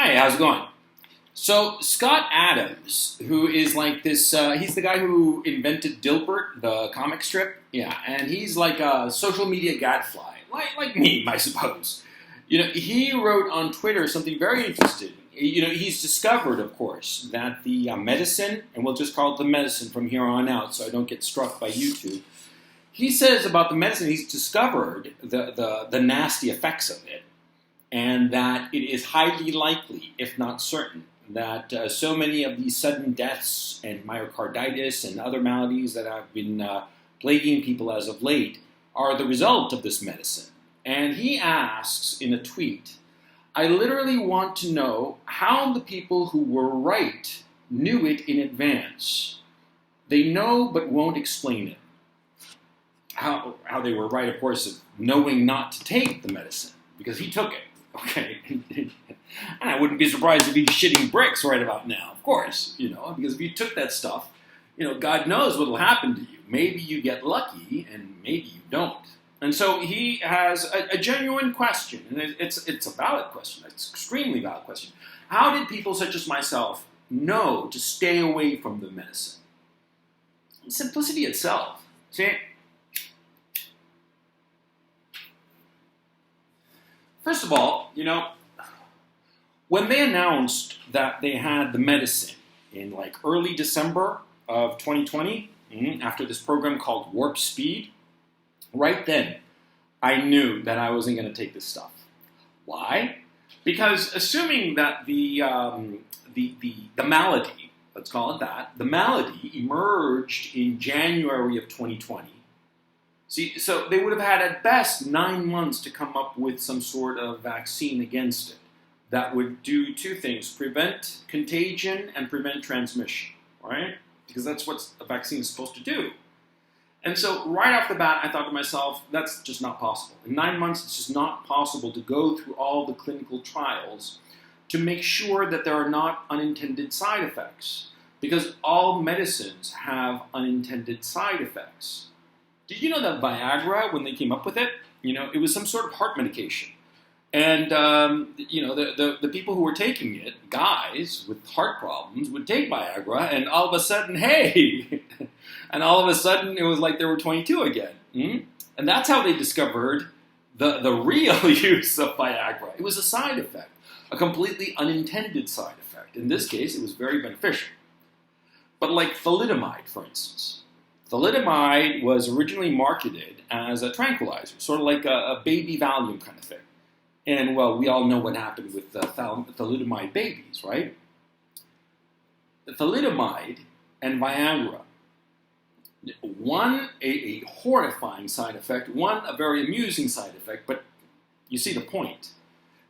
Hey, how's it going? So Scott Adams, who is like this, he's the guy who invented Dilbert, the comic strip. Yeah, and he's like a social media gadfly, like me, I suppose. He wrote on Twitter something very interesting. He's discovered, of course, that the medicine, and we'll just call it the medicine from here on out, so I don't get struck by YouTube. He says about the medicine, he's discovered the nasty effects of it, and that it is highly likely, if not certain, that so many of these sudden deaths and myocarditis and other maladies that have been plaguing people as of late are the result of this medicine. And he asks in a tweet, I literally want to know how the people who were right knew it in advance. They know but won't explain it. How they were right, of course, of knowing not to take the medicine, because he took it. Okay, and I wouldn't be surprised if he's shitting bricks right about now, of course, because if you took that stuff, God knows what will happen to you. Maybe you get lucky, and maybe you don't. And so he has a genuine question, and it's a valid question. It's an extremely valid question. How did people such as myself know to stay away from the medicine? Simplicity itself. See? First of all, when they announced that they had the medicine in like early December of 2020, after this program called Warp Speed, right then I knew that I wasn't going to take this stuff. Why? Because assuming that the malady, let's call it that, the malady emerged in January of 2020. See, so they would have had at best 9 months to come up with some sort of vaccine against it that would do two things: prevent contagion and prevent transmission, right? Because that's what a vaccine is supposed to do. And so right off the bat, I thought to myself, that's just not possible. In 9 months, it's just not possible to go through all the clinical trials to make sure that there are not unintended side effects. Because all medicines have unintended side effects. Did you know that Viagra, when they came up with it, it was some sort of heart medication. And, the people who were taking it, guys with heart problems, would take Viagra, and all of a sudden, hey! And all of a sudden, it was like they were 22 again. And that's how they discovered the real use of Viagra. It was a side effect, a completely unintended side effect. In this case, it was very beneficial. But like thalidomide, for instance. Thalidomide was originally marketed as a tranquilizer, sort of like a baby Valium kind of thing. And, well, we all know what happened with thalidomide babies, right? The thalidomide and Viagra, one a horrifying side effect, one a very amusing side effect, but you see the point.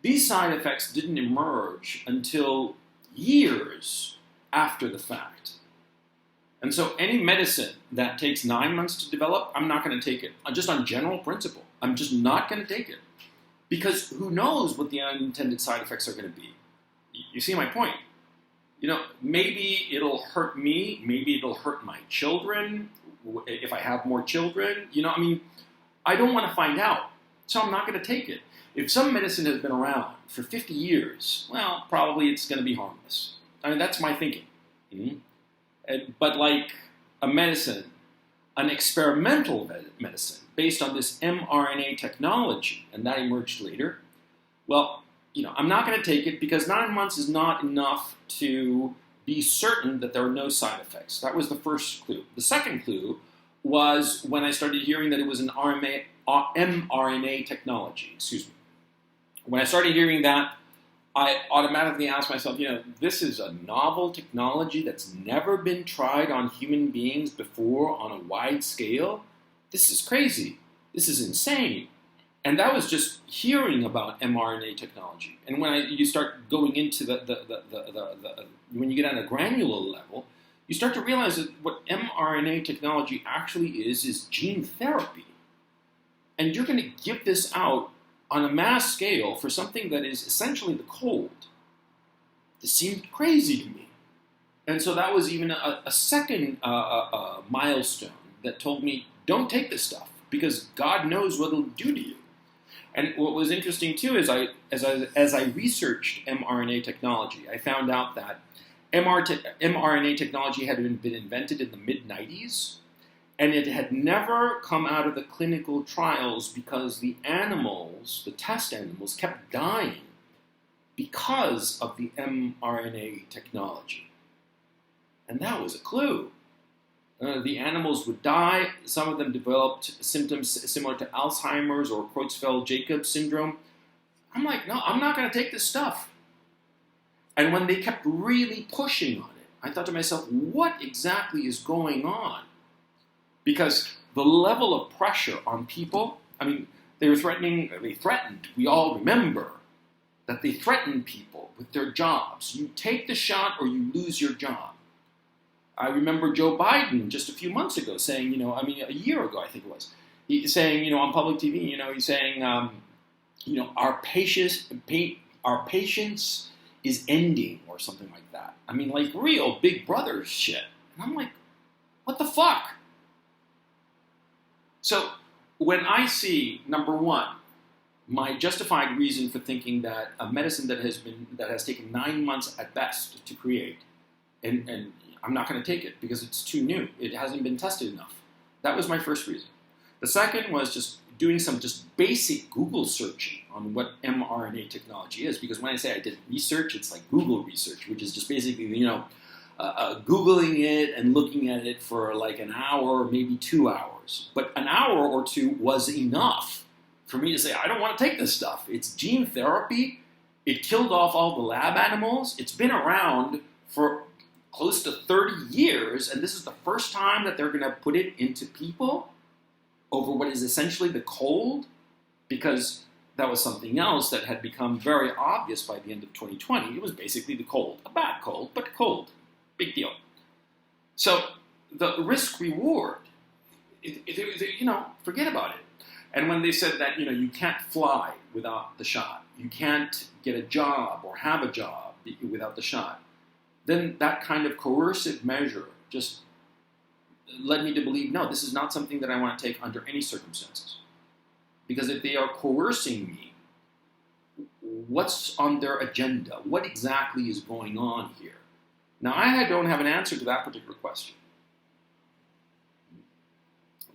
These side effects didn't emerge until years after the fact. And so any medicine that takes 9 months to develop, I'm not going to take it. Just on general principle. I'm just not going to take it. Because who knows what the unintended side effects are going to be. You see my point? Maybe it'll hurt me. Maybe it'll hurt my children if I have more children. I don't want to find out. So I'm not going to take it. If some medicine has been around for 50 years, well, probably it's going to be harmless. That's my thinking. But like a medicine, an experimental medicine based on this mRNA technology, and that emerged later, well, I'm not going to take it because 9 months is not enough to be certain that there are no side effects. That was the first clue. The second clue was when I started hearing that it was an mRNA technology. When I started hearing that, I automatically asked myself, this is a novel technology that's never been tried on human beings before on a wide scale. This is crazy. This is insane. And that was just hearing about mRNA technology. And when you start going into when you get on a granular level, you start to realize that what mRNA technology actually is gene therapy. And you're going to give this out on a mass scale for something that is essentially the cold. This seemed crazy to me. And so that was even a second milestone that told me, don't take this stuff, because God knows what it'll do to you. And what was interesting too is as I researched mRNA technology, I found out that mRNA technology had been invented in the mid-90s, and it had never come out of the clinical trials because the animals, the test animals, kept dying because of the mRNA technology. And that was a clue. The animals would die. Some of them developed symptoms similar to Alzheimer's or Creutzfeldt-Jakob syndrome. I'm like, no, I'm not going to take this stuff. And when they kept really pushing on it, I thought to myself, what exactly is going on? Because the level of pressure on people, I mean, they threatened, we all remember that they threatened people with their jobs. You take the shot or you lose your job. I remember Joe Biden just a few months ago saying, a year ago I think it was, saying, on public TV, he's saying, our patience is ending or something like that. I mean, like real Big Brother shit. And I'm like, what the fuck? So when I see, number one, my justified reason for thinking that a medicine that has taken 9 months at best to create, and I'm not going to take it because it's too new. It hasn't been tested enough. That was my first reason. The second was just doing some just basic Google searching on what mRNA technology is, because when I say I did research, it's like Google research, which is just basically, Googling it and looking at it for like an hour, maybe 2 hours. But an hour or two was enough for me to say, I don't want to take this stuff. It's gene therapy. It killed off all the lab animals. It's been around for close to 30 years, and this is the first time that they're going to put it into people over what is essentially the cold, because that was something else that had become very obvious by the end of 2020. It was basically the cold. A bad cold, but cold. Big deal. So the risk-reward, forget about it. And when they said that, you can't fly without the shot, you can't get a job or have a job without the shot, then that kind of coercive measure just led me to believe, no, this is not something that I want to take under any circumstances. Because if they are coercing me, what's on their agenda? What exactly is going on here? Now, I don't have an answer to that particular question.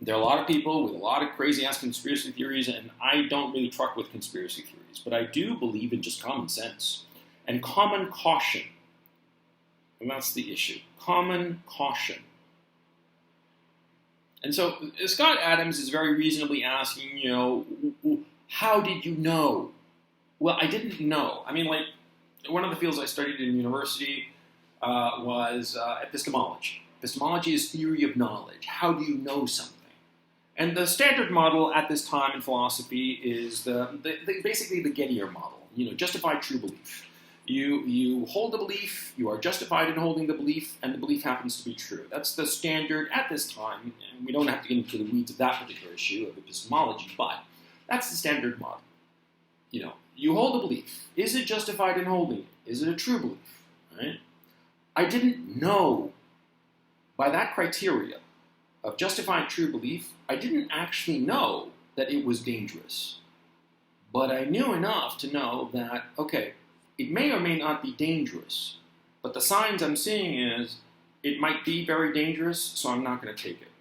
There are a lot of people with a lot of crazy-ass conspiracy theories, and I don't really truck with conspiracy theories, but I do believe in just common sense and common caution. And that's the issue. Common caution. And so Scott Adams is very reasonably asking, how did you know? Well, I didn't know. I mean, like, one of the fields I studied in university was epistemology. Epistemology is theory of knowledge. How do you know something? And the standard model at this time in philosophy is basically the Gettier model. Justified true belief. You hold the belief, you are justified in holding the belief, and the belief happens to be true. That's the standard at this time, and we don't have to get into the weeds of that particular issue of epistemology, but that's the standard model. You hold a belief. Is it justified in holding it? Is it a true belief? Right? I didn't know, by that criteria of justified true belief, I didn't actually know that it was dangerous. But I knew enough to know that, okay, it may or may not be dangerous, but the signs I'm seeing is it might be very dangerous, so I'm not going to take it.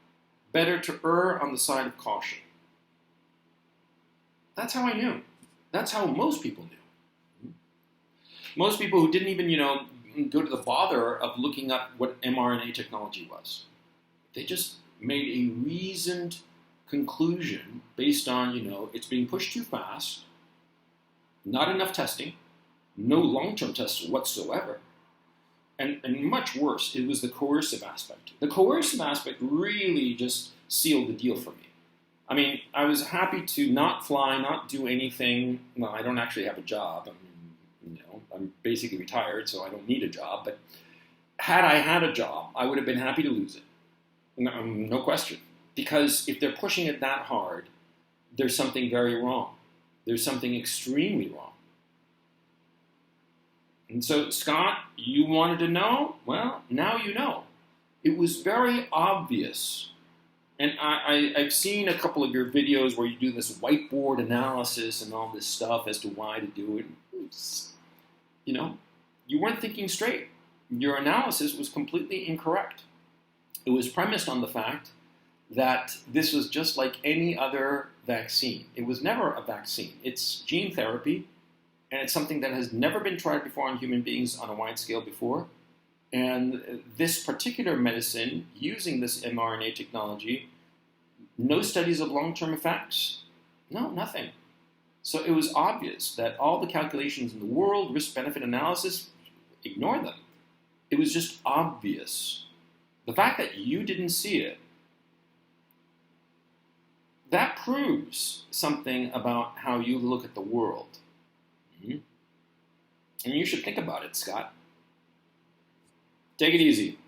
Better to err on the side of caution. That's how I knew. That's how most people knew. Most people who didn't even, go to the bother of looking up what mRNA technology was. They just made a reasoned conclusion based on, it's being pushed too fast, not enough testing, no long-term tests whatsoever, and much worse, it was the coercive aspect. The coercive aspect really just sealed the deal for me. I mean, I was happy to not fly, not do anything. Well, I don't actually have a job. I'm basically retired, so I don't need a job. But had I had a job, I would have been happy to lose it. No question. Because if they're pushing it that hard, there's something very wrong. There's something extremely wrong. And so, Scott, you wanted to know? Well, now you know. It was very obvious And I've seen a couple of your videos where you do this whiteboard analysis and all this stuff as to why to do it. You know, you weren't thinking straight. Your analysis was completely incorrect. It was premised on the fact that this was just like any other vaccine. It was never a vaccine. It's gene therapy, and it's something that has never been tried before on human beings on a wide scale before. And this particular medicine, using this mRNA technology, no studies of long-term effects. No, nothing. So it was obvious that all the calculations in the world, risk-benefit analysis, ignore them. It was just obvious. The fact that you didn't see it, that proves something about how you look at the world. Mm-hmm. And you should think about it, Scott. Take it easy.